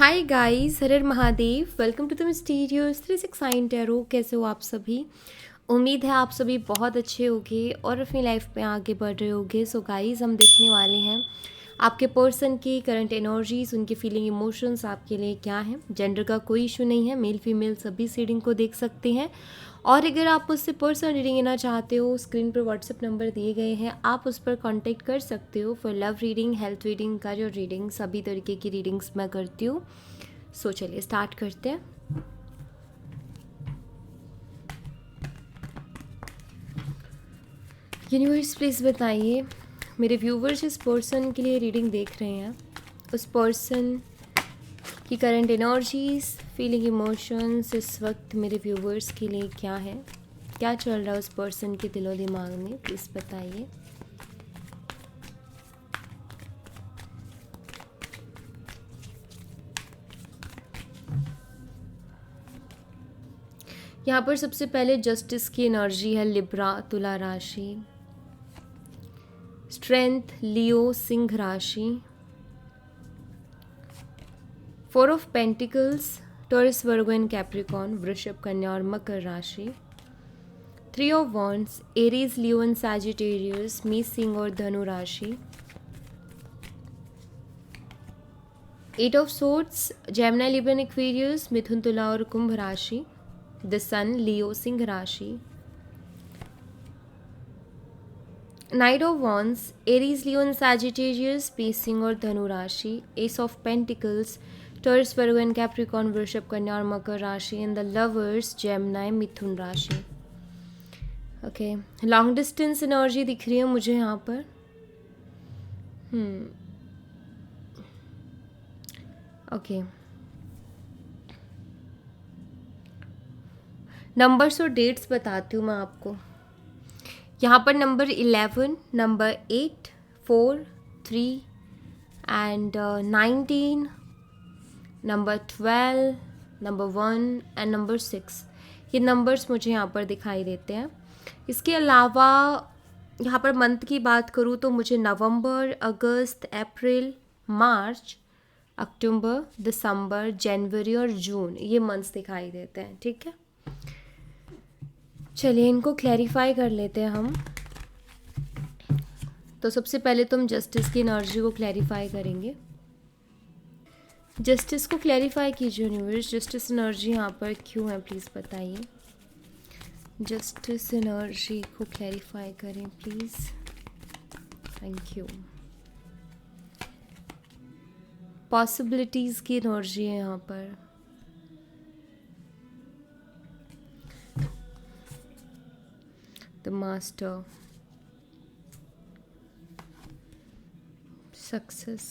Hi guys, Har Har Mahadev. Welcome to the mysterious 369 tarot. कैसे हो आप सभी? उम्मीद है आप सभी बहुत अच्छे होंगे और अपनी लाइफ में आगे बढ़ रहे होंगे। सो गाइस, हम देखने वाले हैं आपके पर्सन की करंट एनर्जीज, उनके फीलिंग इमोशंस आपके लिए क्या है। जेंडर का कोई इशू नहीं है, मेल फीमेल सभी रीडिंग को देख सकते हैं। और अगर आप मुझसे पर्सनल रीडिंग लेना चाहते हो, स्क्रीन पर व्हाट्सएप नंबर दिए गए हैं, आप उस पर कांटेक्ट कर सकते हो for love reading, health reading, career reading, सभी तरीके की रीडिंग्स मैं करती हूँ। सो चलिए स्टार्ट करते हैं। यूनिवर्स प्लीज़ बताइए, मेरे व्यूवर्स जिस पर्सन के लिए रीडिंग देख रहे हैं उस पर्सन की करंट एनर्जीज, फीलिंग, इमोशंस इस वक्त मेरे व्यूवर्स के लिए क्या है, क्या चल रहा है उस पर्सन के दिलो दिमाग में, प्लीज़ बताइए। यहाँ पर सबसे पहले जस्टिस की एनर्जी है, लिब्रा तुला राशि, स्ट्रेंथ लियो सिंह राशि, 4 of pentacles Taurus Virgo and Capricorn वृषभ कन्या और मकर राशि, 3 of wands Aries Leo and Sagittarius मीन सिंह और धनु राशि, 8 of swords Gemini Libra and Aquarius मिथुन तुला और कुंभ राशि, द सन लियो सिंह राशि, knight of wands Aries Leo and Sagittarius पीस सिंह और धनु राशि, ace of pentacles Taurus Virgo and Capricorn वृषभ कन्या और मकर राशि, एंड द लवर्स जेमिनी मिथुन राशि। ओके, लॉन्ग डिस्टेंस एनर्जी दिख रही है मुझे यहाँ पर। ओके, नंबर्स और डेट्स बताती हूँ मैं आपको। यहाँ पर number 11, number 8, 4, 3 and 19, number 12, number 1 and number 6, ये नंबर्स मुझे यहाँ पर दिखाई देते हैं। इसके अलावा यहाँ पर मंथ की बात करूँ तो मुझे नवंबर, अगस्त, अप्रैल, मार्च, अक्टूबर, दिसंबर, जनवरी और जून, ये मंथ्स दिखाई देते हैं। ठीक है, चलिए इनको क्लैरिफाई कर लेते हैं हम। तो सबसे पहले तो हम जस्टिस की एनर्जी को क्लैरिफाई करेंगे। जस्टिस को क्लैरिफाई कीजिए यूनिवर्स, जस्टिस एनर्जी यहाँ पर क्यों है प्लीज़ बताइए। जस्टिस एनर्जी को क्लैरिफाई करें प्लीज़, थैंक यू। पॉसिबिलिटीज़ की एनर्जी है यहाँ पर। The master, success,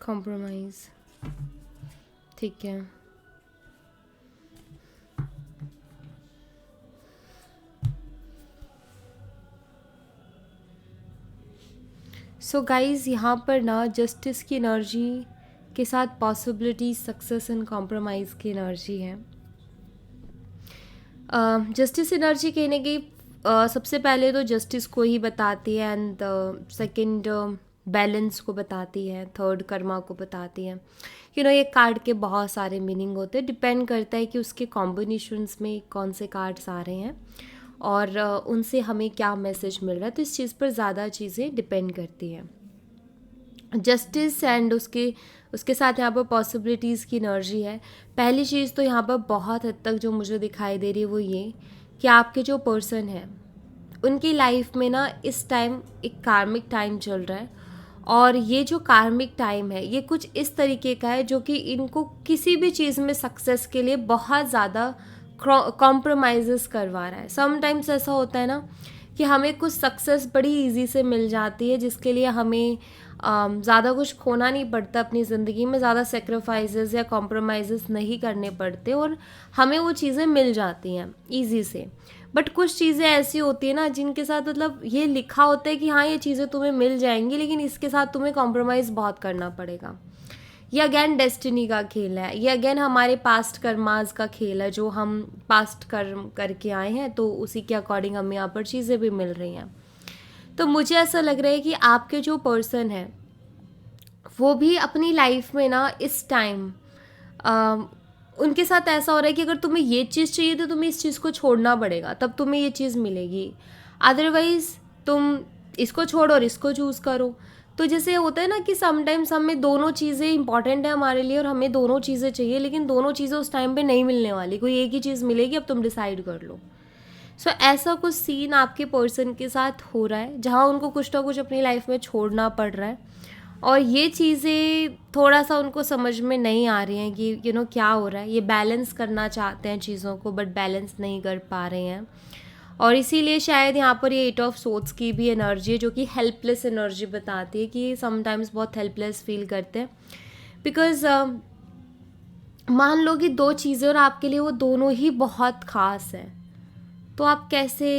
compromise. ठीक है, सो गाइज यहाँ पर ना जस्टिस की एनर्जी के साथ पॉसिबिलिटी, सक्सेस एंड कॉम्प्रोमाइज़ की एनर्जी है। जस्टिस एनर्जी कहने की सबसे पहले तो जस्टिस को ही बताती है, एंड सेकंड बैलेंस को बताती है, थर्ड कर्मा को बताती है। ये कार्ड के बहुत सारे मीनिंग होते हैं, डिपेंड करता है कि उसके कॉम्बिनेशंस में कौन से कार्ड्स आ रहे हैं और उनसे हमें क्या मैसेज मिल रहा है। तो इस चीज़ पर ज़्यादा चीज़ें डिपेंड करती हैं। जस्टिस एंड उसके साथ यहाँ पर पॉसिबिलिटीज़ की एनर्जी है। पहली चीज़ तो यहाँ पर बहुत हद तक जो मुझे दिखाई दे रही है वो ये कि आपके जो पर्सन है उनकी लाइफ में ना इस टाइम एक कार्मिक टाइम चल रहा है, और ये जो कार्मिक टाइम है ये कुछ इस तरीके का है जो कि इनको किसी भी चीज़ में सक्सेस के लिए बहुत ज़्यादा कॉम्प्रोमाइज़ करवा रहा है। समटाइम्स ऐसा होता है ना कि हमें कुछ सक्सेस बड़ी इजी से मिल जाती है जिसके लिए हमें ज़्यादा कुछ खोना नहीं पड़ता, अपनी ज़िंदगी में ज़्यादा सेक्रीफाइसेस या कॉम्प्रोमाइज़ नहीं करने पड़ते और हमें वो चीज़ें मिल जाती हैं ईजी से। बट कुछ चीज़ें ऐसी होती है ना जिनके साथ मतलब ये लिखा होता है कि हाँ ये चीज़ें तुम्हें मिल जाएंगी, लेकिन इसके साथ तुम्हें कॉम्प्रोमाइज़ बहुत करना पड़ेगा। ये अगेन डेस्टिनी का खेल है, ये अगेन हमारे पास्ट कर्माज का खेल है, जो हम पास्ट कर्म करके आए हैं तो उसी के अकॉर्डिंग हमें यहाँ पर चीज़ें भी मिल रही हैं। तो मुझे ऐसा लग रहा है कि आपके जो पर्सन है वो भी अपनी लाइफ में ना इस टाइम उनके साथ ऐसा हो रहा है कि अगर तुम्हें ये चीज़ चाहिए तो तुम्हें इस चीज़ को छोड़ना पड़ेगा, तब तुम्हें ये चीज़ मिलेगी, अदरवाइज़ तुम इसको छोड़ो और इसको चूज़ करो। तो जैसे होता है ना कि समटाइम्स हमें दोनों चीज़ें इंपॉर्टेंट है हमारे लिए और हमें दोनों चीज़ें चाहिए, लेकिन दोनों चीज़ें उस टाइम पे नहीं मिलने वाली, कोई एक ही चीज़ मिलेगी, अब तुम डिसाइड कर लो। सो ऐसा कुछ सीन आपके पर्सन के साथ हो रहा है जहाँ उनको कुछ ना कुछ अपनी लाइफ में छोड़ना पड़ रहा है, और ये चीज़ें थोड़ा सा उनको समझ में नहीं आ रही हैं कि क्या हो रहा है। ये बैलेंस करना चाहते हैं चीज़ों को, बट बैलेंस नहीं कर पा रहे हैं, और इसीलिए शायद यहाँ पर ये 8 ऑफ सोर्ड्स की भी एनर्जी है, जो कि हेल्पलेस एनर्जी बताती है कि समटाइम्स बहुत हेल्पलेस फील करते हैं। बिकॉज मान लो कि दो चीज़ें और आपके लिए वो दोनों ही बहुत ख़ास हैं, तो आप कैसे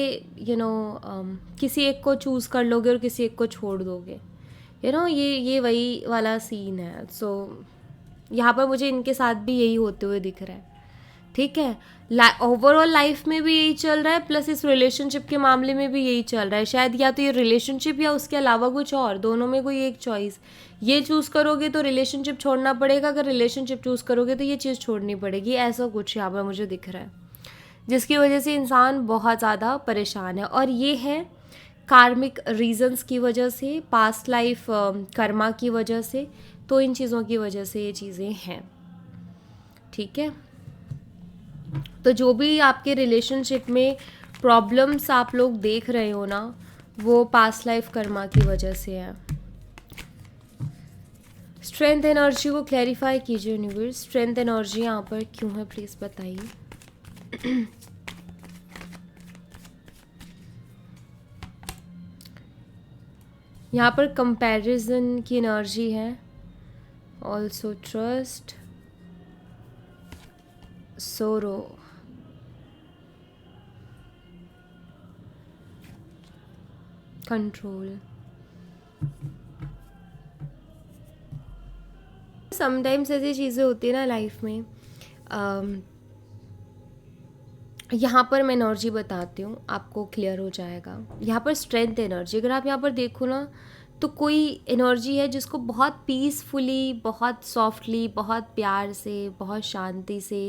किसी एक को चूज़ कर लोगे और किसी एक को छोड़ दोगे। ये वही वाला सीन है। सो यहाँ पर मुझे इनके साथ भी यही होते हुए दिख रहा है। ठीक है, ओवरऑल लाइफ में भी यही चल रहा है, प्लस इस रिलेशनशिप के मामले में भी यही चल रहा है। शायद या तो ये रिलेशनशिप या उसके अलावा कुछ और, दोनों में कोई एक चॉइस। ये चूज़ करोगे तो रिलेशनशिप छोड़ना पड़ेगा, अगर रिलेशनशिप चूज़ करोगे तो ये चीज़ छोड़नी पड़ेगी। ऐसा कुछ यहाँ पर मुझे दिख रहा है, जिसकी वजह से इंसान बहुत ज़्यादा परेशान है। और ये है कार्मिक रीजंस की वजह से, पास्ट लाइफ कर्मा की वजह से, तो इन चीज़ों की वजह से ये चीज़ें हैं। ठीक है, तो जो भी आपके रिलेशनशिप में प्रॉब्लम्स आप लोग देख रहे हो ना, वो पास्ट लाइफ कर्मा की वजह से है। स्ट्रेंथ एनर्जी को क्लैरिफाई कीजिए यूनिवर्स, स्ट्रेंथ एनर्जी यहाँ पर क्यों है प्लीज़ बताइए। यहाँ पर कंपैरिजन की एनर्जी है, ऑल्सो ट्रस्ट, सोरो, कंट्रोल। समटाइम्स ऐसी चीज़ें होती है ना लाइफ में। यहाँ पर मैं एनर्जी बताती हूँ, आपको क्लियर हो जाएगा। यहाँ पर स्ट्रेंथ एनर्जी, अगर आप यहाँ पर देखो ना, तो कोई एनर्जी है जिसको बहुत पीसफुली, बहुत सॉफ्टली, बहुत प्यार से, बहुत शांति से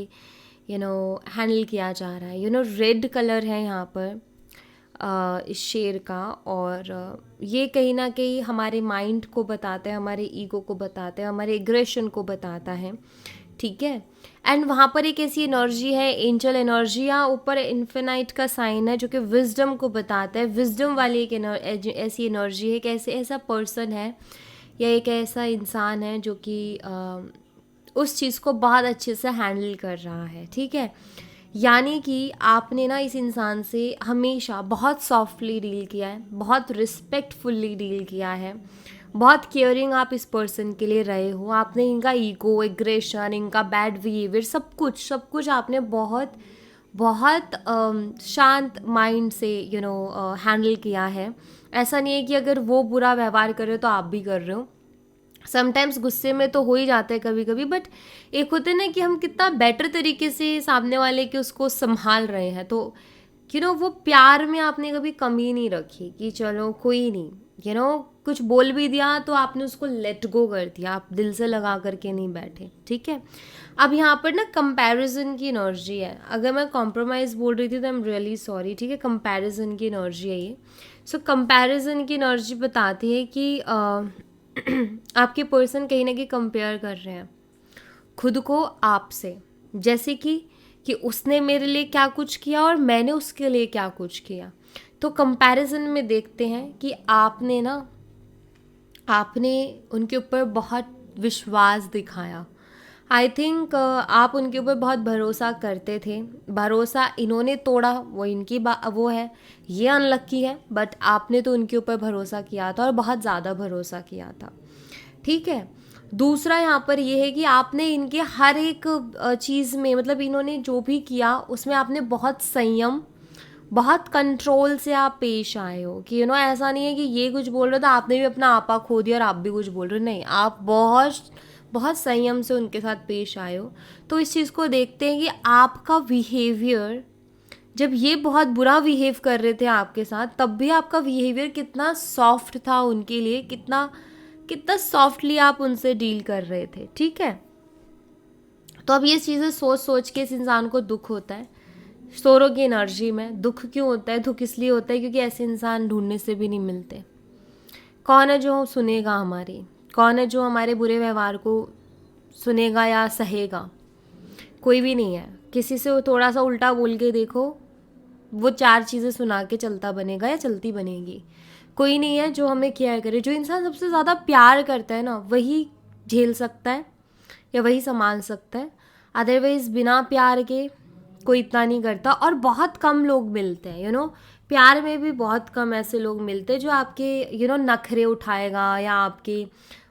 हैंडल किया जा रहा है। रेड कलर है यहाँ पर इस शेर का, और ये कहीं ना कहीं हमारे माइंड को बताता है, हमारे ईगो को बताता है, हमारे एग्रेशन को बताता है। ठीक है, एंड वहाँ पर एक ऐसी एनर्जी है, एंजल एनर्जी, या ऊपर इन्फिनाइट का साइन है जो कि विजडम को बताता है। विजडम वाली एक ऐसी एनर्जी है, एक ऐसा पर्सन है या एक ऐसा इंसान है जो कि उस चीज़ को बहुत अच्छे से हैंडल कर रहा है। ठीक है, यानी कि आपने ना इस इंसान से हमेशा बहुत सॉफ्टली डील किया है, बहुत रिस्पेक्टफुल्ली डील किया है, बहुत केयरिंग आप इस पर्सन के लिए रहे हो। आपने इनका ईगो, एग्रेशन, इनका बैड बिहेवियर, सब कुछ आपने बहुत बहुत शांत माइंड से हैंडल किया है। ऐसा नहीं है कि अगर वो बुरा व्यवहार कर रहे हो तो आप भी कर रहे हो। समटाइम्स गुस्से में तो हो ही जाता है कभी कभी, बट एक होता है ना कि हम कितना बेटर तरीके से सामने वाले के उसको संभाल रहे हैं। तो वो प्यार में आपने कभी कमी नहीं रखी कि चलो कोई नहीं, कुछ बोल भी दिया तो आपने उसको लेट गो कर दिया, आप दिल से लगा करके नहीं बैठे। ठीक है, अब यहाँ पर ना कंपैरिजन की एनर्जी है। अगर मैं कॉम्प्रोमाइज़ बोल रही थी तो आई एम रियली सॉरी। ठीक है, कंपैरिजन की एनर्जी है ये। सो कंपैरिजन की एनर्जी बताती है कि आपके पर्सन कहीं ना कहीं कंपेयर कर रहे हैं खुद को आपसे, जैसे कि उसने मेरे लिए क्या कुछ किया और मैंने उसके लिए क्या कुछ किया। तो कंपैरिजन में देखते हैं कि आपने उनके ऊपर बहुत विश्वास दिखाया। आई थिंक आप उनके ऊपर बहुत भरोसा करते थे, भरोसा इन्होंने तोड़ा, वो इनकी वो है, ये अनलक्की है, बट आपने तो उनके ऊपर भरोसा किया था और बहुत ज़्यादा भरोसा किया था। ठीक है, दूसरा यहाँ पर ये है कि आपने इनके हर एक चीज़ में, मतलब इन्होंने जो भी किया उसमें आपने बहुत संयम, बहुत कंट्रोल से आप पेश आए हो कि ऐसा नहीं है कि ये कुछ बोल रहा था आपने भी अपना आपा खो दिया और आप भी कुछ बोल रहे हो, नहीं, आप बहुत बहुत संयम से उनके साथ पेश आए हो। तो इस चीज़ को देखते हैं कि आपका बिहेवियर, जब ये बहुत बुरा बिहेव कर रहे थे आपके साथ, तब भी आपका बिहेवियर कितना सॉफ्ट था उनके लिए, कितना कितना सॉफ्टली आप उनसे डील कर रहे थे, ठीक है। तो अब ये चीज़ें सोच सोच के इस इंसान को दुख होता है। सोरो की एनर्जी में दुख क्यों होता है? दुख इसलिए होता है क्योंकि ऐसे इंसान ढूंढने से भी नहीं मिलते। कौन है जो सुनेगा हमारी? कौन है जो हमारे बुरे व्यवहार को सुनेगा या सहेगा? कोई भी नहीं है। किसी से थोड़ा सा उल्टा बोल के देखो, वो 4 चीज़ें सुना के चलता बनेगा या चलती बनेगी। कोई नहीं है जो हमें केयर करे। जो इंसान सबसे ज़्यादा प्यार करता है ना, वही झेल सकता है या वही संभाल सकता है। अदरवाइज़ बिना प्यार के कोई इतना नहीं करता। और बहुत कम लोग मिलते हैं, प्यार में भी बहुत कम ऐसे लोग मिलते हैं जो आपके नखरे उठाएगा या आपके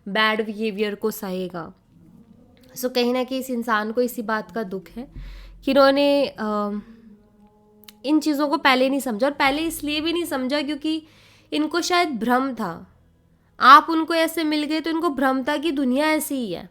बैड बिहेवियर को सहेगा। सो कहीं ना कहीं इस इंसान को इसी बात का दुख है कि इन्होंने इन चीज़ों को पहले नहीं समझा। और पहले इसलिए भी नहीं समझा क्योंकि इनको शायद भ्रम था। आप उनको ऐसे मिल गए तो इनको भ्रम था कि दुनिया ऐसी ही है,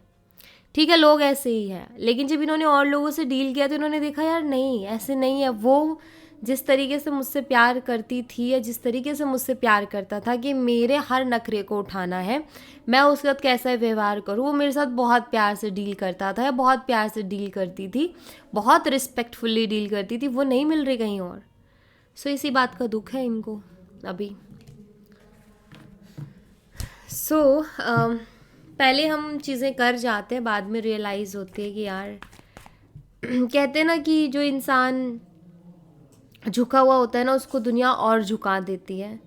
ठीक है, लोग ऐसे ही हैं। लेकिन जब इन्होंने और लोगों से डील किया तो इन्होंने देखा यार नहीं, ऐसे नहीं है। वो जिस तरीके से मुझसे प्यार करती थी या जिस तरीके से मुझसे प्यार करता था कि मेरे हर नखरे को उठाना है, मैं उसके साथ कैसा व्यवहार करूँ, वो मेरे साथ बहुत प्यार से डील करता था या बहुत प्यार से डील करती थी, बहुत रिस्पेक्टफुल्ली डील करती थी, वो नहीं मिल रही कहीं और। सो इसी बात का दुख है इनको अभी। पहले हम चीज़ें कर जाते हैं, बाद में रियलाइज़ होती है कि यार कहते हैं ना कि जो इंसान झुका हुआ होता है ना, उसको दुनिया और झुका देती है।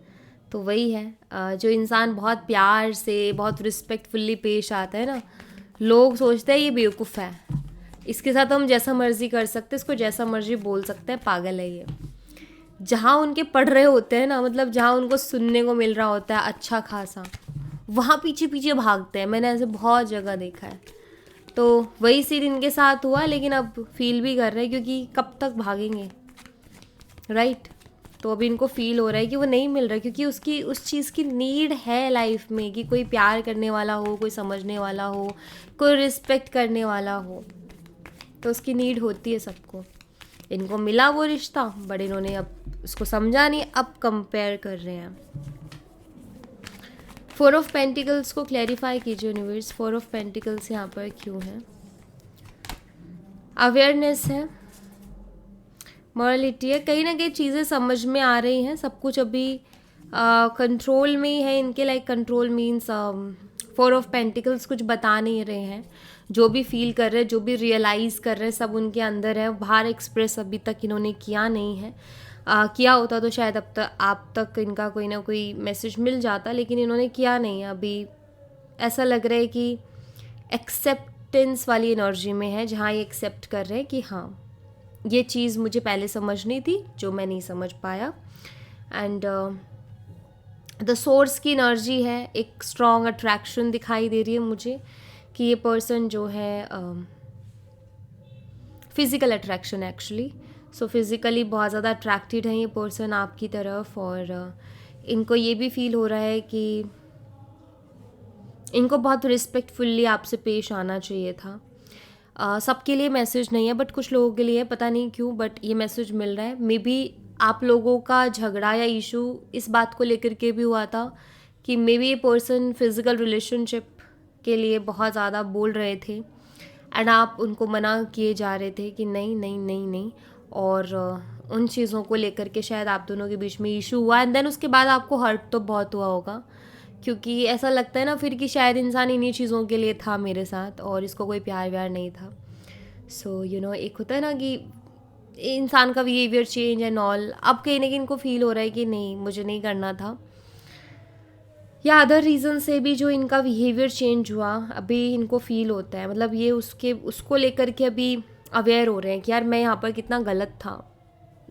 तो वही है, जो इंसान बहुत प्यार से बहुत रिस्पेक्टफुल्ली पेश आता है ना, लोग सोचते हैं ये बेवकूफ़ है, इसके साथ हम जैसा मर्जी कर सकते हैं, इसको जैसा मर्जी बोल सकते हैं, पागल है ये। जहाँ उनके पढ़ रहे होते हैं ना, मतलब जहाँ उनको सुनने को मिल रहा होता है अच्छा खासा, वहाँ पीछे पीछे भागते हैं। मैंने ऐसे बहुत जगह देखा है। तो वही सीन इनके साथ हुआ, लेकिन अब फील भी कर रहे हैं क्योंकि कब तक भागेंगे, राइट। तो अभी इनको फील हो रहा है कि वो नहीं मिल रहा, क्योंकि उसकी उस चीज़ की नीड है लाइफ में कि कोई प्यार करने वाला हो, कोई समझने वाला हो, कोई रिस्पेक्ट करने वाला हो। तो उसकी नीड होती है सबको। इनको मिला वो रिश्ता, बट इन्होंने अब उसको समझा नहीं, अब कंपेयर कर रहे हैं। 4 ऑफ पेंटिकल्स को क्लैरिफाई कीजिए यूनिवर्स। 4 ऑफ पेंटिकल्स यहाँ पर क्यों है? अवेयरनेस है, मॉरलिटी है, कहीं ना कहीं चीज़ें समझ में आ रही हैं। सब कुछ अभी कंट्रोल में ही है इनके। Like control means 4 of pentacles कुछ बता नहीं रहे हैं। जो भी फील कर रहे हैं, जो भी रियलाइज़ कर रहे हैं, सब उनके अंदर है। बाहर एक्सप्रेस अभी तक इन्होंने किया नहीं है। किया होता तो शायद अब तक आप तक इनका कोई ना कोई मैसेज मिल जाता, लेकिन इन्होंने किया नहीं। अभी ऐसा लग रहा है कि एक्सेप्टेंस वाली एनर्जी में है, जहाँ ये एक्सेप्ट कर रहे हैं कि हाँ ये चीज़ मुझे पहले समझनी थी जो मैं नहीं समझ पाया। एंड द सोर्स की एनर्जी है, एक स्ट्रॉन्ग अट्रैक्शन दिखाई दे रही है मुझे कि ये पर्सन जो है फिज़िकल अट्रैक्शन एक्चुअली। सो फिज़िकली बहुत ज़्यादा अट्रैक्टेड है ये पर्सन आपकी तरफ। और इनको ये भी फील हो रहा है कि इनको बहुत रिस्पेक्टफुल्ली आपसे पेश आना चाहिए था। सबके लिए मैसेज नहीं है, बट कुछ लोगों के लिए, पता नहीं क्यों, बट ये मैसेज मिल रहा है। मे बी आप लोगों का झगड़ा या इशू इस बात को लेकर के भी हुआ था कि मे बी ये पर्सन फिज़िकल रिलेशनशिप के लिए बहुत ज़्यादा बोल रहे थे एंड आप उनको मना किए जा रहे थे कि नहीं नहीं नहीं नहीं। और उन चीज़ों को लेकर के शायद आप दोनों के बीच में इशू हुआ एंड देन उसके बाद आपको हर्ट तो बहुत हुआ होगा, क्योंकि ऐसा लगता है ना फिर कि शायद इंसान इन्हीं चीज़ों के लिए था मेरे साथ और इसको कोई प्यार व्यार नहीं था। सो एक होता है ना कि इंसान का बिहेवियर चेंज एंड ऑल। अब कहीं ना कहीं इनको फील हो रहा है कि नहीं मुझे नहीं करना था, या अदर रीज़न से भी जो इनका बिहेवियर चेंज हुआ अभी इनको फील होता है। मतलब ये उसको लेकर के अभी अवेयर हो रहे हैं कि यार मैं यहाँ पर कितना गलत था,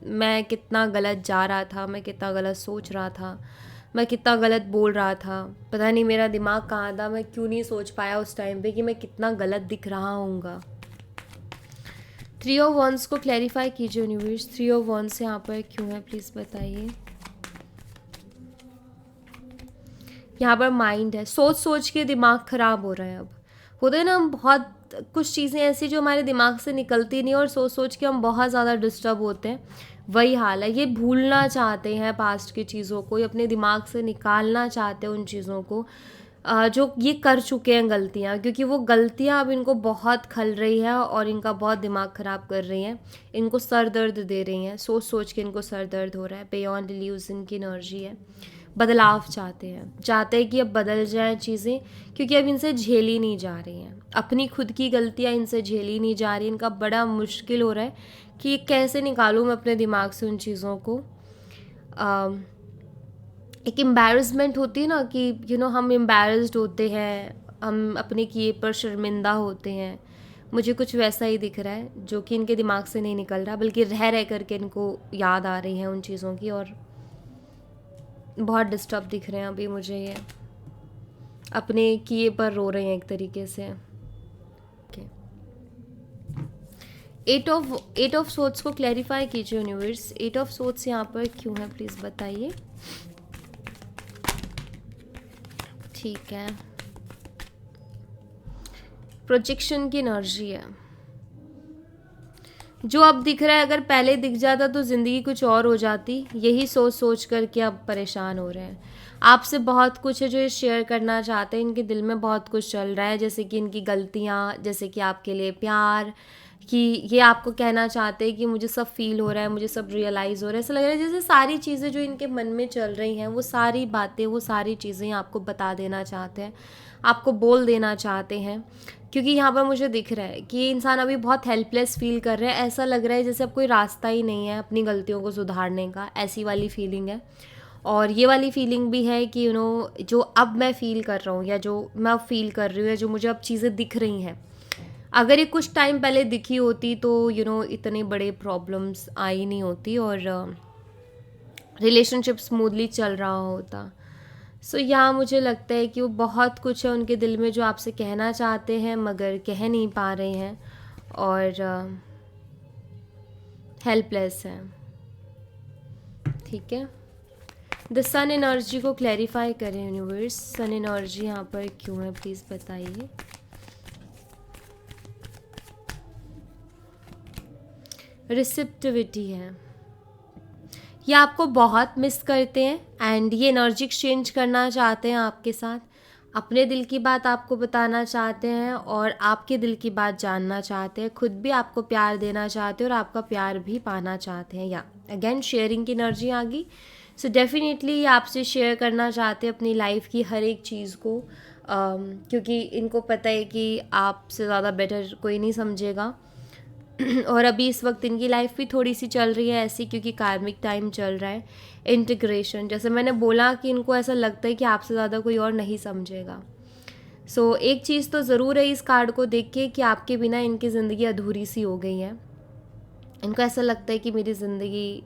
मैं कितना गलत जा रहा था, मैं कितना गलत सोच रहा था, मैं कितना गलत बोल रहा था, पता नहीं मेरा दिमाग कहाँ था, मैं क्यों नहीं सोच पाया उस टाइम पे कि मैं कितना गलत दिख रहा हूँगा। 3 ऑफ वंस को क्लैरिफाई कीजिए यूनिवर्स। 3 ऑफ वंस यहाँ पर क्यों है प्लीज़ बताइए। यहाँ पर माइंड है, सोच सोच के दिमाग ख़राब हो रहा है। अब होता है ना, हम बहुत कुछ चीज़ें ऐसी जो हमारे दिमाग से निकलती नहीं और सोच सोच के हम बहुत ज़्यादा डिस्टर्ब होते हैं। वही हाल है, ये भूलना चाहते हैं पास्ट की चीज़ों को, ये अपने दिमाग से निकालना चाहते हैं उन चीज़ों को। जो ये कर चुके हैं गलतियाँ, क्योंकि वो गलतियाँ अब इनको बहुत खल रही है और इनका बहुत दिमाग ख़राब कर रही हैं, इनको सर दर्द दे रही हैं, सोच सोच के इनको सर दर्द हो रहा है। बियॉन्ड इल्यूज़न की एनर्जी है, बदलाव चाहते हैं कि अब बदल जाएं चीज़ें, क्योंकि अब इनसे झेली नहीं जा रही हैं, अपनी खुद की गलतियाँ इनसे झेली नहीं जा रही। इनका बड़ा मुश्किल हो रहा है कि कैसे निकालूँ मैं अपने दिमाग से उन चीज़ों को। एक एम्बैरसमेंट होती है ना कि हम एम्बैरस्ड होते हैं, हम अपने किए पर शर्मिंदा होते हैं। मुझे कुछ वैसा ही दिख रहा है, जो कि इनके दिमाग से नहीं निकल रहा, बल्कि रह रह करके इनको याद आ रही है उन चीज़ों की, और बहुत डिस्टर्ब दिख रहे हैं अभी मुझे। ये अपने किए पर रो रहे हैं एक तरीके से। एट ऑफ सोर्ट्स को क्लैरिफाई कीजिए यूनिवर्स। एट ऑफ सोर्ट्स यहाँ पर क्यों है, प्लीज़ बताइए। ठीक है, प्रोजेक्शन की एनर्जी है। जो अब दिख रहा है, अगर पहले दिख जाता तो ज़िंदगी कुछ और हो जाती। यही सोच सोच कर के अब परेशान हो रहे हैं। आपसे बहुत कुछ है जो ये शेयर करना चाहते हैं, इनके दिल में बहुत कुछ चल रहा है, जैसे कि इनकी गलतियाँ, जैसे कि आपके लिए प्यार, कि ये आपको कहना चाहते हैं कि मुझे सब फील हो रहा है, मुझे सब रियलाइज़ हो रहा है। ऐसा लग रहा है जैसे सारी चीज़ें जो इनके मन में चल रही हैं, वो सारी बातें, वो सारी चीज़ें आपको बता देना चाहते हैं, आपको बोल देना चाहते हैं। क्योंकि यहाँ पर मुझे दिख रहा है कि ये इंसान अभी बहुत हेल्पलेस फील कर रहे हैं। ऐसा लग रहा है जैसे अब कोई रास्ता ही नहीं है अपनी गलतियों को सुधारने का, ऐसी वाली फीलिंग है। और ये वाली फीलिंग भी है कि जो अब मैं फ़ील कर रहा हूँ, या जो मैं अब फील कर रही हूँ, या जो मुझे अब चीज़ें दिख रही हैं, अगर ये कुछ टाइम पहले दिखी होती तो इतने बड़े प्रॉब्लम्स आई नहीं होती, और रिलेशनशिप स्मूथली चल रहा होता। सो यहाँ मुझे लगता है कि वो बहुत कुछ है उनके दिल में जो आपसे कहना चाहते हैं, मगर कह नहीं पा रहे हैं, और हेल्पलेस हैं। ठीक है, द सन एनर्जी को क्लैरिफाई करें यूनिवर्स। सन एनर्जी यहाँ पर क्यों है, प्लीज़ बताइए। रिसेप्टिविटी है, ये आपको बहुत मिस करते हैं, एंड ये एनर्जी एक्सचेंज करना चाहते हैं आपके साथ, अपने दिल की बात आपको बताना चाहते हैं, और आपके दिल की बात जानना चाहते हैं, खुद भी आपको प्यार देना चाहते हैं, और आपका प्यार भी पाना चाहते हैं। या अगेन शेयरिंग की एनर्जी आ गई। सो डेफिनेटली ये आपसे शेयर करना चाहते हैं अपनी लाइफ की हर एक चीज़ को, क्योंकि इनको पता है कि आपसे ज़्यादा बेटर कोई नहीं समझेगा। और अभी इस वक्त इनकी लाइफ भी थोड़ी सी चल रही है ऐसी, क्योंकि कार्मिक टाइम चल रहा है। इंटीग्रेशन, जैसे मैंने बोला कि इनको ऐसा लगता है कि आपसे ज़्यादा कोई और नहीं समझेगा। सो एक चीज़ तो ज़रूर है इस कार्ड को देख के, कि आपके बिना इनकी ज़िंदगी अधूरी सी हो गई है। इनको ऐसा लगता है कि मेरी ज़िंदगी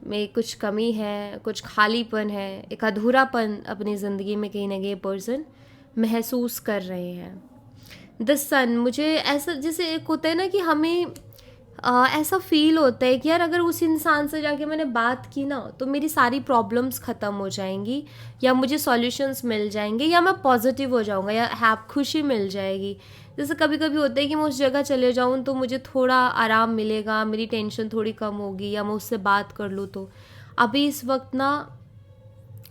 में कुछ कमी है, कुछ खालीपन है, एक अधूरापन अपनी ज़िंदगी में कहीं ना कहीं पर्सन महसूस कर रहे हैं। द सन, मुझे ऐसा जैसे एक होता है ना कि हमें ऐसा फील होता है कि यार अगर उस इंसान से जाके मैंने बात की ना, तो मेरी सारी प्रॉब्लम्स ख़त्म हो जाएंगी, या मुझे सॉल्यूशंस मिल जाएंगे, या मैं पॉजिटिव हो जाऊंगा, या खुशी मिल जाएगी। जैसे कभी कभी होता है कि मैं उस जगह चले जाऊं तो मुझे थोड़ा आराम मिलेगा, मेरी टेंशन थोड़ी कम होगी, या मैं उससे बात कर लूँ। तो अभी इस वक्त ना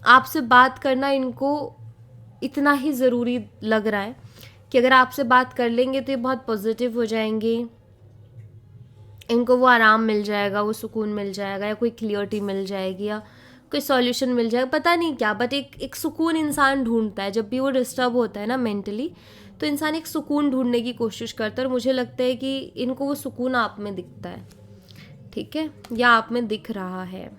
आपसे बात करना इनको इतना ही ज़रूरी लग रहा है कि अगर आपसे बात कर लेंगे तो ये बहुत पॉजिटिव हो जाएंगे, इनको वो आराम मिल जाएगा, वो सुकून मिल जाएगा, या कोई क्लियरिटी मिल जाएगी, या कोई सॉल्यूशन मिल जाएगा, पता नहीं क्या। बट एक सुकून इंसान ढूंढता है जब भी वो डिस्टर्ब होता है ना मेंटली, तो इंसान एक सुकून ढूंढने की कोशिश करता है, और मुझे लगता है कि इनको वो सुकून आप में दिखता है। ठीक है, या आप में दिख रहा है।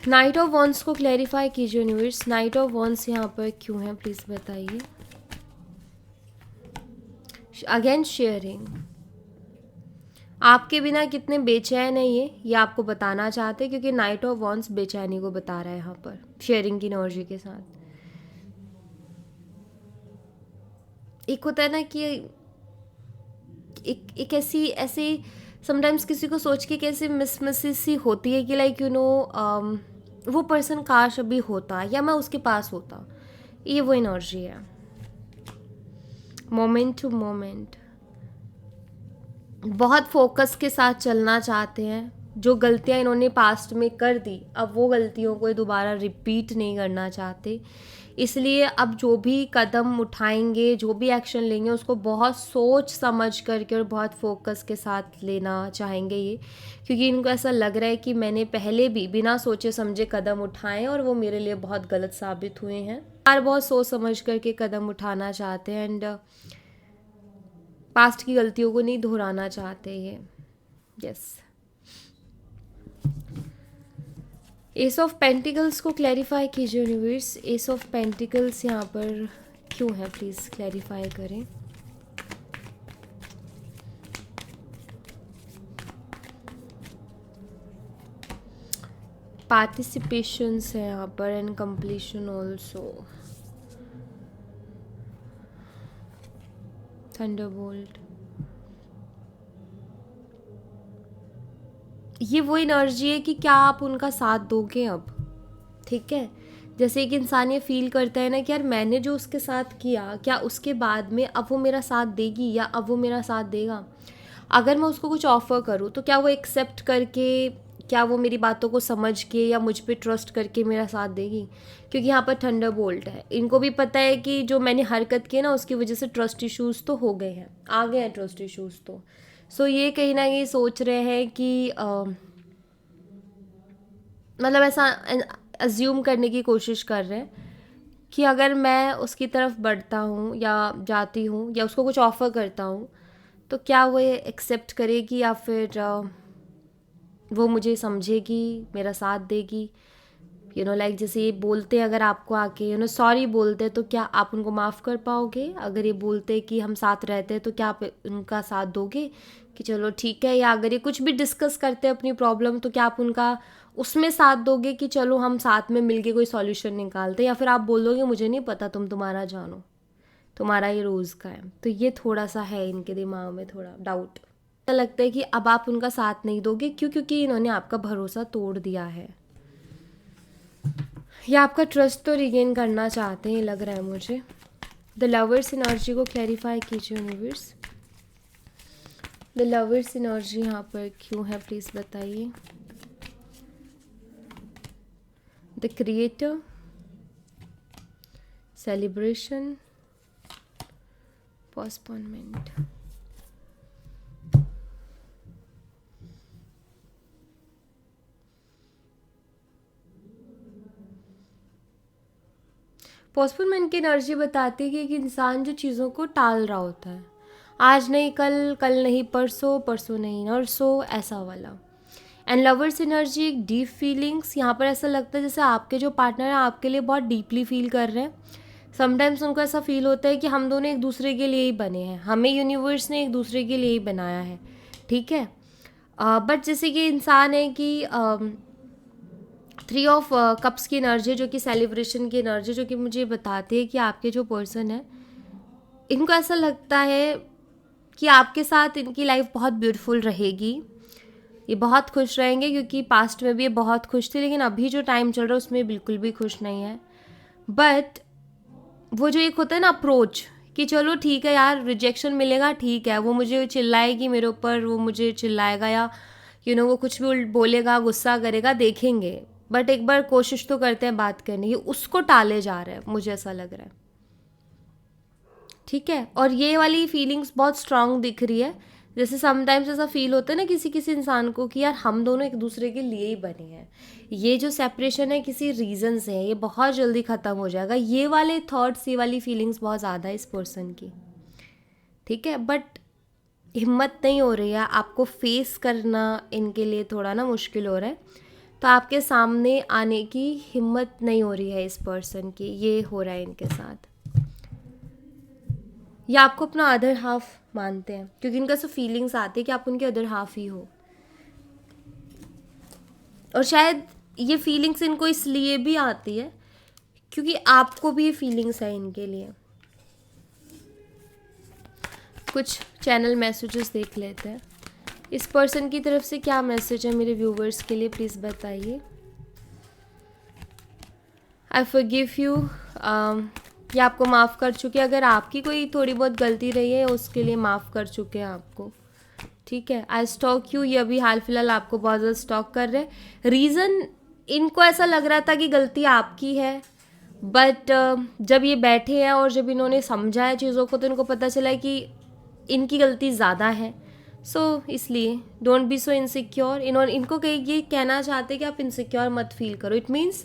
नाइट ऑफ वॉन्ड्स को क्लैरिफाई कीजिए यूनिवर्स। नाइट ऑफ वॉन्ड्स यहाँ पर क्यों है, प्लीज़ बताइए। अगेन शेयरिंग, आपके बिना कितने बेचैन है ये आपको बताना चाहते हैं, क्योंकि नाइट ऑफ वॉन्ड्स बेचैनी को बता रहा है यहाँ पर शेयरिंग की एनर्जी के साथ। एक होता है ना कि एक ऐसी समटाइम्स किसी को सोच के कैसे मिसमिसेस सी होती है कि लाइक वो पर्सन काश अभी होता, या मैं उसके पास होता। ये वो एनर्जी है, मोमेंट टू मोमेंट। बहुत फोकस के साथ चलना चाहते हैं, जो गलतियाँ इन्होंने पास्ट में कर दी, अब वो गलतियों को दोबारा रिपीट नहीं करना चाहते। इसलिए अब जो भी कदम उठाएंगे, जो भी एक्शन लेंगे, उसको बहुत सोच समझ करके और बहुत फोकस के साथ लेना चाहेंगे ये, क्योंकि इनको ऐसा लग रहा है कि मैंने पहले भी बिना सोचे समझे कदम उठाए और वो मेरे लिए बहुत गलत साबित हुए हैं। यार बहुत सोच समझ करके कदम उठाना चाहते हैं एंड पास्ट की गलतियों को नहीं दोहराना चाहते ये। यस, एस ऑफ पेंटिकल्स को क्लैरिफाई कीजिए यूनिवर्स। एस ऑफ पेंटिकल्स यहाँ पर क्यों है, प्लीज़ क्लैरिफाई करें। पार्टिसिपेशंस है यहाँ पर एंड कंप्लीशन ऑल्सो। थंडरबोल्ट, ये वो एनर्जी है कि क्या आप उनका साथ दोगे अब। ठीक है, जैसे एक इंसान ये फील करता है ना कि यार मैंने जो उसके साथ किया, क्या उसके बाद में अब वो मेरा साथ देगी या अब वो मेरा साथ देगा। अगर मैं उसको कुछ ऑफ़र करूँ तो क्या वो एक्सेप्ट करके, क्या वो मेरी बातों को समझ के या मुझ पे ट्रस्ट करके मेरा साथ देगी। क्योंकि यहाँ पर थंडर बोल्ट है, इनको भी पता है कि जो मैंने हरकत की ना उसकी वजह से ट्रस्ट इश्यूज़ तो हो गए हैं, आ गए हैं ट्रस्ट इश्यूज़ तो। सो ये कहीं ना कहीं सोच रहे हैं कि मतलब ऐसा अज्यूम करने की कोशिश कर रहे हैं कि अगर मैं उसकी तरफ बढ़ता हूँ या जाती हूँ या उसको कुछ ऑफ़र करता हूँ तो क्या वो ये एक्सेप्ट करेगी या फिर वो मुझे समझेगी, मेरा साथ देगी। लाइक जैसे ये बोलते हैं अगर आपको आके सॉरी बोलते हैं तो क्या आप उनको माफ़ कर पाओगे। अगर ये बोलते कि हम साथ रहते हैं तो क्या आप उनका साथ दोगे कि चलो ठीक है। या अगर ये कुछ भी डिस्कस करते हैं अपनी प्रॉब्लम तो क्या आप उनका उसमें साथ दोगे कि चलो हम साथ में मिलके कोई सॉल्यूशन निकालते। या फिर आप बोलोगे मुझे नहीं पता, तुम तुम्हारा जानो, तुम्हारा ये रोज़ का है। तो ये थोड़ा सा है इनके दिमाग में थोड़ा डाउट। ऐसा लगता है कि अब आप उनका साथ नहीं दोगे, क्यों? क्योंकि इन्होंने आपका भरोसा तोड़ दिया है या आपका ट्रस्ट तो रिगेन करना चाहते हैं, लग रहा है मुझे। द लवर्स एनर्जी को क्लैरिफाई कीजिए यूनिवर्स। द लवर्स एनर्जी यहाँ पर क्यों है, प्लीज़ बताइए। The creator, celebration, postponement. Postponement की एनर्जी बताती है कि एक इंसान जो चीज़ों को टाल रहा होता है, आज नहीं कल, कल नहीं परसों, परसों नहीं नरसों, ऐसा वाला। एंड लवर्स एनर्जी एक डीप फीलिंग्स, यहाँ पर ऐसा लगता है जैसे आपके जो पार्टनर हैं आपके लिए बहुत डीपली फील कर रहे हैं। समटाइम्स उनको ऐसा फील होता है कि हम दोनों एक दूसरे के लिए ही बने हैं, हमें यूनिवर्स ने एक दूसरे के लिए ही बनाया है। ठीक है, बट जैसे कि इंसान है कि 3 ऑफ कप्स की एनर्जी जो कि सेलिब्रेशन की एनर्जी, जो कि मुझे बताती है कि आपके जो पर्सन है इनको ऐसा लगता है कि आपके साथ इनकी लाइफ बहुत ब्यूटीफुल रहेगी, ये बहुत खुश रहेंगे। क्योंकि पास्ट में भी ये बहुत खुश थे लेकिन अभी जो टाइम चल रहा है उसमें बिल्कुल भी खुश नहीं है। बट वो जो एक होता है ना अप्रोच कि चलो ठीक है यार, रिजेक्शन मिलेगा ठीक है, वो मुझे चिल्लाएगी मेरे ऊपर, वो मुझे चिल्लाएगा या वो कुछ भी बोलेगा, गुस्सा करेगा, देखेंगे, बट एक बार कोशिश तो करते हैं बात करने की, उसको टाले जा रहा है, मुझे ऐसा लग रहा है। ठीक है, और ये वाली फीलिंग्स बहुत स्ट्रांग दिख रही है। जैसे समटाइम्स ऐसा फील होता है ना किसी किसी इंसान को कि यार हम दोनों एक दूसरे के लिए ही बने हैं, ये जो सेपरेशन है किसी रीज़न से है, ये बहुत जल्दी ख़त्म हो जाएगा। ये वाले थॉट्स, ये वाली फीलिंग्स बहुत ज़्यादा है इस पर्सन की। ठीक है, बट हिम्मत नहीं हो रही है, आपको फेस करना इनके लिए थोड़ा ना मुश्किल हो रहा है। तो आपके सामने आने की हिम्मत नहीं हो रही है इस पर्सन की, ये हो रहा है इनके साथ। या आपको अपना अदर हाफ मानते हैं क्योंकि इनका सब फीलिंग्स आती है कि आप उनके अदर हाफ ही हो। और शायद ये फीलिंग्स इनको इसलिए भी आती है क्योंकि आपको भी ये फीलिंग्स है इनके लिए। कुछ चैनल मैसेजेस देख लेते हैं। इस पर्सन की तरफ से क्या मैसेज है मेरे व्यूवर्स के लिए, प्लीज़ बताइए। आई फॉरगिव यू, ये आपको माफ़ कर चुके हैं। अगर आपकी कोई थोड़ी बहुत गलती रही है उसके लिए माफ़ कर चुके हैं आपको। ठीक है, आई स्टॉक यू, ये अभी हाल फिलहाल आपको बहुत ज़्यादा स्टॉक कर रहे हैं। रीज़न, इनको ऐसा लग रहा था कि गलती आपकी है, बट जब ये बैठे हैं और जब इन्होंने समझा है चीज़ों को तो इनको पता चला है कि इनकी गलती ज़्यादा है। सो इसलिए डोंट बी सो इनसिक्योर। इनको ये कहना चाहते कि आप इनसिक्योर मत फील करो। इट मीन्स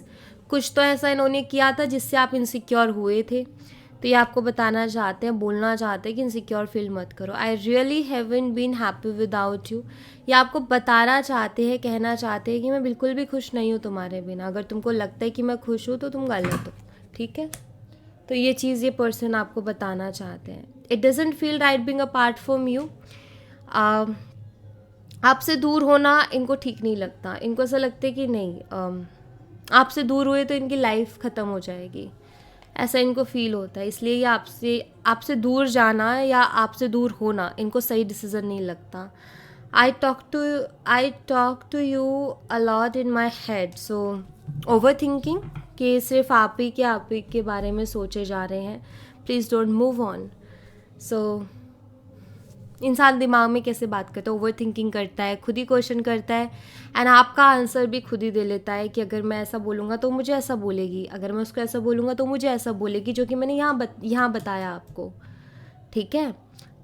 कुछ तो ऐसा इन्होंने किया था जिससे आप इनसिक्योर हुए थे, तो ये आपको बताना चाहते हैं, बोलना चाहते हैं कि इनसिक्योर फील मत करो। I really haven't been happy without you. ये आपको बताना चाहते हैं, कहना चाहते हैं कि मैं बिल्कुल भी खुश नहीं हूँ तुम्हारे बिना। अगर तुमको लगता है कि मैं खुश हूँ तो तुम गलत हो, ठीक है। तो ये चीज़ ये पर्सन आपको बताना चाहते हैं। It doesn't feel right being apart from you. आपसे दूर होना इनको ठीक नहीं लगता। इनको ऐसा लगता है कि नहीं, आपसे दूर हुए तो इनकी लाइफ ख़त्म हो जाएगी, ऐसा इनको फील होता है। इसलिए ये आपसे दूर जाना या आपसे दूर होना इनको सही डिसीज़न नहीं लगता। I talk to you a lot in my head. So overthinking, कि सिर्फ आप ही के बारे में सोचे जा रहे हैं। Please don't move on. So इंसान दिमाग में कैसे बात करता है, ओवर थिंकिंग करता है, खुद ही क्वेश्चन करता है, एंड आपका आंसर भी खुद ही दे लेता है कि अगर मैं ऐसा बोलूँगा तो मुझे ऐसा बोलेगी, अगर मैं उसको ऐसा बोलूँगा तो मुझे ऐसा बोलेगी, जो कि मैंने यहाँ बताया आपको, ठीक है।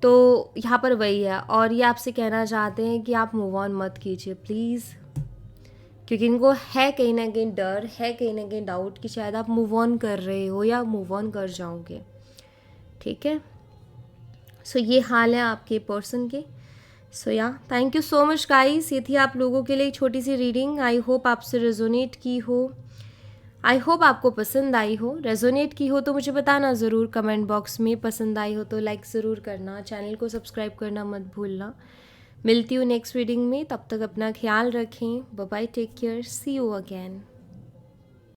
तो यहाँ पर वही है, और ये आपसे कहना चाहते हैं कि आप मूव ऑन मत कीजिए प्लीज़, क्योंकि इनको है कहीं ना कहीं डर, है कहीं ना कहीं डाउट कि शायद आप मूव ऑन कर रहे हो या मूव ऑन कर जाओगे, ठीक है। सो ये हाल है आपके पर्सन के। सो या thank you so much guys, ये थी आप लोगों के लिए एक छोटी सी रीडिंग। आई होप आपसे रेजोनेट की हो, आई होप आपको पसंद आई हो। रेजोनेट की हो तो मुझे बताना ज़रूर कमेंट बॉक्स में, पसंद आई हो तो लाइक ज़रूर करना, चैनल को सब्सक्राइब करना मत भूलना। मिलती हूँ नेक्स्ट रीडिंग में, तब तक अपना ख्याल रखें। Bye bye, take care, see you again.